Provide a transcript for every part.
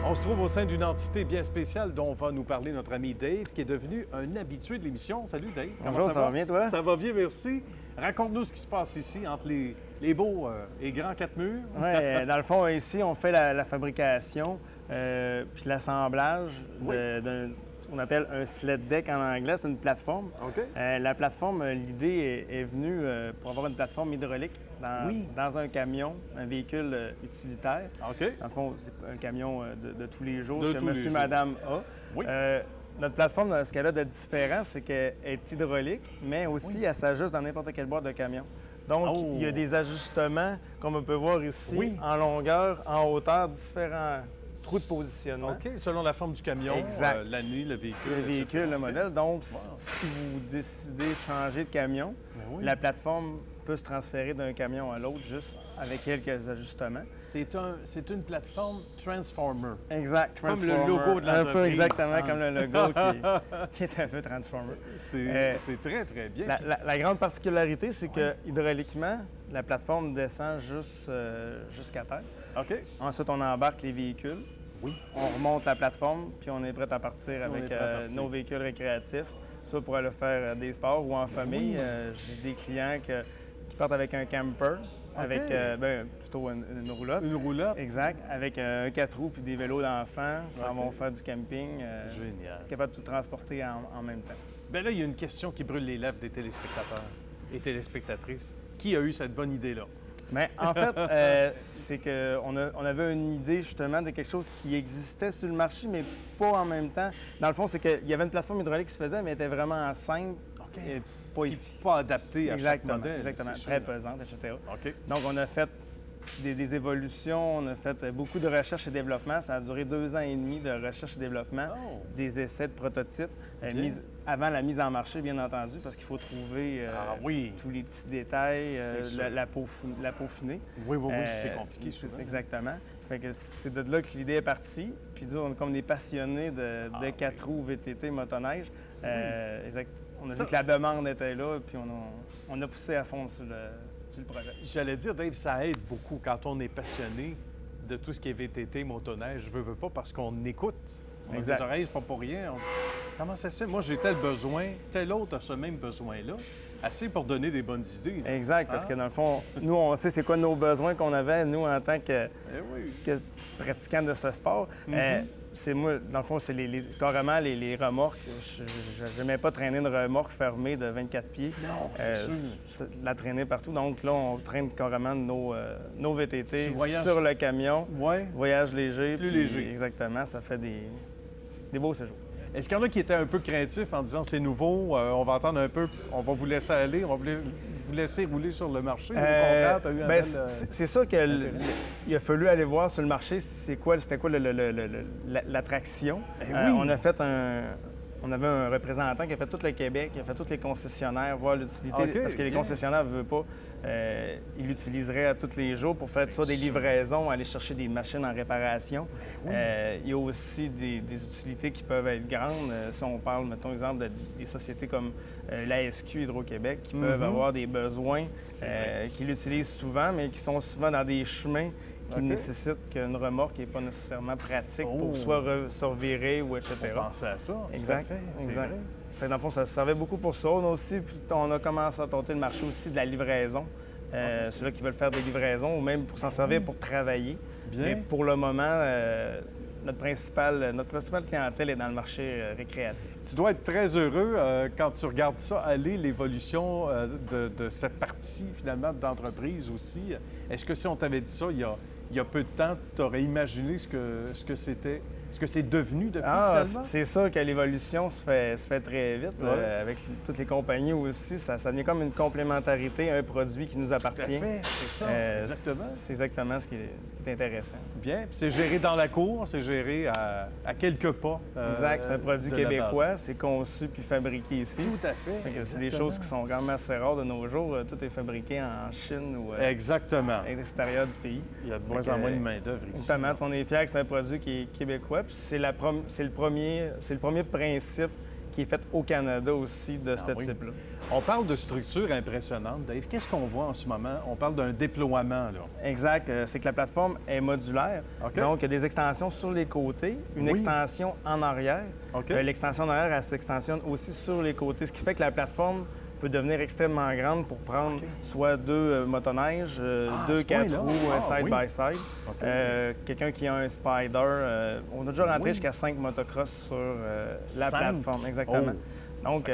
On se trouve au sein d'une entité bien spéciale dont va nous parler notre ami Dave, qui est devenu un habitué de l'émission. Salut Dave. Bonjour, ça va bien toi? Ça va bien, merci. Raconte-nous ce qui se passe ici, entre les beaux et grands quatre murs. Oui, dans le fond, ici, on fait la fabrication puis l'assemblage d'un ce qu'on appelle un sled deck en anglais. C'est une plateforme. OK. La plateforme, l'idée est venue pour avoir une plateforme hydraulique dans un camion, un véhicule utilitaire. OK. Dans le fond, c'est un camion de tous les jours, De ce que tous les monsieur, jours. madame a. Oui. Notre plateforme, ce qu'elle a de différent, c'est qu'elle est hydraulique, mais aussi elle s'ajuste dans n'importe quelle boîte de camion. Donc, il y a des ajustements, comme on peut voir ici, en longueur, en hauteur, différents trous de positionnement. OK, selon la forme du camion, Exact. l'année, le véhicule. Le véhicule, etc. le modèle. Donc, Wow. si vous décidez de changer de camion, oui. la plateforme peut se transférer d'un camion à l'autre juste avec quelques ajustements. C'est une plateforme Transformer. Exact. Comme le Transformer. logo de Un peu l'entreprise, exactement hein. comme le logo qui est un peu Transformer. C'est très, très bien. La grande particularité, c'est que hydrauliquement, la plateforme descend jusqu'à terre. OK. Ensuite, on embarque les véhicules. Oui. On remonte la plateforme, puis on est prêt à partir avec est prêt à partir. nos véhicules récréatifs. Ça pour aller faire des sports ou en famille. J'ai des clients qui partent avec un camper, avec plutôt une roulotte. Une roulotte. Exact, avec un 4 roues puis des vélos d'enfants. Ça vont faire du camping. Génial. Capable de tout transporter en même temps. Bien là, il y a une question qui brûle les lèvres des téléspectateurs et téléspectatrices. Qui a eu cette bonne idée-là? Mais en fait, c'est qu'on avait une idée justement de quelque chose qui existait sur le marché, mais pas en même temps. Dans le fond, c'est qu'il y avait une plateforme hydraulique qui se faisait, mais elle était vraiment simple et Pas adapté à chaque exactement, modèle. exactement, c'est très sûr. pesante, etc. OK. Donc, on a fait des évolutions, on a fait beaucoup de recherche et développement. Ça a duré 2 ans et demi de recherche et développement, Oh. des essais de prototypes, Bien. avant la mise en marché, bien entendu, parce qu'il faut trouver oui. tous les petits détails, C'est sûr. la peaufinée. Oui, c'est compliqué C'est souvent. exactement. Fait que c'est de là que l'idée est partie. Puis nous, on est comme des passionnés de 4 roues, VTT, motoneige. On a vu que la demande était là, puis on a poussé à fond sur le projet. J'allais dire, Dave, ça aide beaucoup quand on est passionné de tout ce qui est VTT, motoneige. Je veux pas parce qu'on écoute. On a Exact. des oreilles, c'est pas pour rien. On dit, comment ça se fait? Moi, j'ai tel besoin, tel autre a ce même besoin-là. Assez pour donner des bonnes idées. là. Exact, parce que dans le fond, nous, on sait c'est quoi nos besoins qu'on avait, nous, en tant que Eh oui. pratiquants de ce sport. C'est moi, dans le fond, c'est carrément les remorques. Je n'aimais pas traîner une remorque fermée de 24 pieds. Non, c'est sûr. La traîner partout. Donc là, on traîne carrément nos VTT Tu voyages- sur le camion. Ouais. Voyage léger. Plus puis léger. Exactement, ça fait des beaux séjours. Est-ce qu'il y en a qui étaient un peu craintifs en disant c'est nouveau, on va attendre un peu, on va vous laisser aller, on va vous laisser rouler sur le marché? Au contraire, t'as eu un bel, c'est sûr qu'il a fallu aller voir sur le marché c'était quoi l'attraction. Ben oui. On avait un représentant qui a fait tout le Québec, qui a fait tous les concessionnaires, voir l'utilité, OK, parce que les bien. concessionnaires ne veulent pas. Ils l'utiliseraient à tous les jours pour faire C'est soit des sûr. livraisons, aller chercher des machines en réparation. Il y a aussi des utilités qui peuvent être grandes. Si on parle, mettons, exemple, des sociétés comme l'ASQ Hydro-Québec qui peuvent avoir des besoins qui l'utilisent souvent, mais qui sont souvent dans des chemins qui nécessitent qu'une remorque n'est pas nécessairement pratique pour soit se revirer ou etc. Pensez à ça. Exact. Tout à fait, c'est Exact. vrai. Fait que dans le fond, ça servait beaucoup pour ça. On a commencé à tenter le marché aussi de la livraison. Ceux-là qui veulent faire des livraisons ou même pour s'en servir pour travailler. Bien. Mais pour le moment, notre principale clientèle est dans le marché récréatif. Tu dois être très heureux quand tu regardes ça aller, l'évolution de cette partie finalement d'entreprise aussi. Est-ce que si on t'avait dit ça il y a peu de temps, tu aurais imaginé ce que c'était, ce que c'est devenu depuis finalement? C'est sûr que l'évolution se fait très vite. Avec toutes les compagnies aussi, ça devient comme une complémentarité à un produit qui nous appartient. Tout à fait, c'est ça, exactement. C'est exactement ce qui est intéressant. Bien, puis c'est géré dans la cour, c'est géré à quelques pas. Exact, c'est un produit de la québécois, base. c'est conçu puis fabriqué ici. Tout à fait. Fait que c'est des exactement. choses qui sont quand même assez rares de nos jours. Tout est fabriqué en Chine ou Exactement. à l'extérieur du pays. Il y a de moins en moins de main-d'œuvre ici. Notamment, on est fiers que c'est un produit qui est québécois. Puis c'est le premier principe qui est faite au Canada aussi de ce oui. type-là. On parle de structure impressionnante. Dave, qu'est-ce qu'on voit en ce moment? On parle d'un déploiement, là. Exact. C'est que la plateforme est modulaire. OK. Donc, il y a des extensions sur les côtés, une Oui. extension en arrière. OK. L'extension en arrière, elle s'extensionne aussi sur les côtés, ce qui fait que la plateforme peut devenner extrêmement grande pour prendre soit deux motoneiges, deux ce 4 point-là? roues Ah, oui. side-by-side. OK. Quelqu'un qui a un Spider. On a déjà rentré Oui. jusqu'à 5 motocross sur la 5? plateforme. Exactement. Oh. Donc,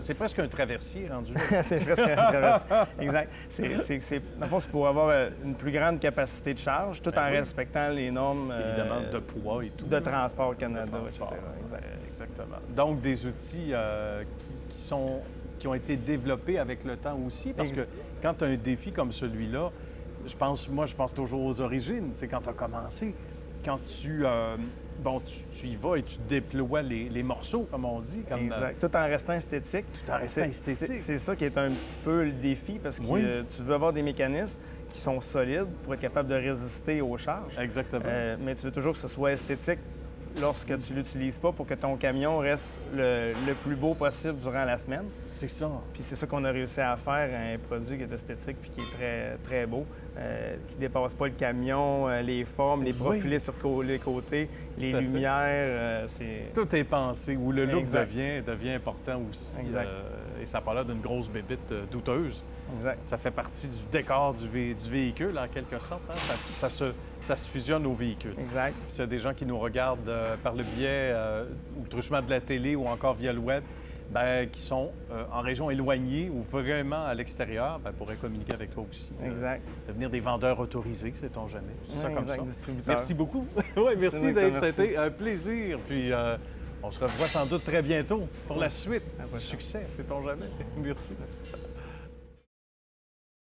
C'est presque un traversier rendu là. c'est presque un traverse. Exact. Dans le fond, c'est pour avoir une plus grande capacité de charge, tout en oui. respectant les normes Évidemment, de poids et tout. de Transport Canada, Transport. etc. Exact. Exactement. Donc, des outils qui ont été développés avec le temps aussi, parce que quand tu as un défi comme celui-là, je pense toujours aux origines. C'est quand tu as commencé, quand tu y vas et tu déploies les morceaux, comme on dit. Comme, Exact. Tout en restant esthétique. Tout en restant esthétique. C'est ça qui est un petit peu le défi, parce que Oui. tu veux avoir des mécanismes qui sont solides pour être capable de résister aux charges. Exactement. Mais tu veux toujours que ce soit esthétique lorsque tu ne l'utilises pas pour que ton camion reste le plus beau possible durant la semaine. C'est ça. Puis c'est ça qu'on a réussi à faire, un produit qui est esthétique puis qui est très, très beau, qui ne dépasse pas le camion, les formes, les profilés sur les côtés, les Tout à fait. lumières. Tout est pensé, où le look Exact. devient important aussi. Exact. Et ça n'a pas l'air d'une grosse bébite douteuse. Exact. Ça fait partie du décor du véhicule, en quelque sorte. Hein? Ça se fusionne au véhicule. Exact. Puis s'il y a des gens qui nous regardent par le biais ou truchement de la télé ou encore via le web, qui sont en région éloignée ou vraiment à l'extérieur, pourraient communiquer avec toi aussi. Exact. Devenir des vendeurs autorisés, sait-on jamais. Je dis ça Ouais, comme exact, ça. distributeur. Merci beaucoup. Oui, merci moi, Dave, merci. ça a été un plaisir. Puis on se revoit sans doute très bientôt pour la suite À la du prochaine. succès, sait-on jamais. Merci. Merci.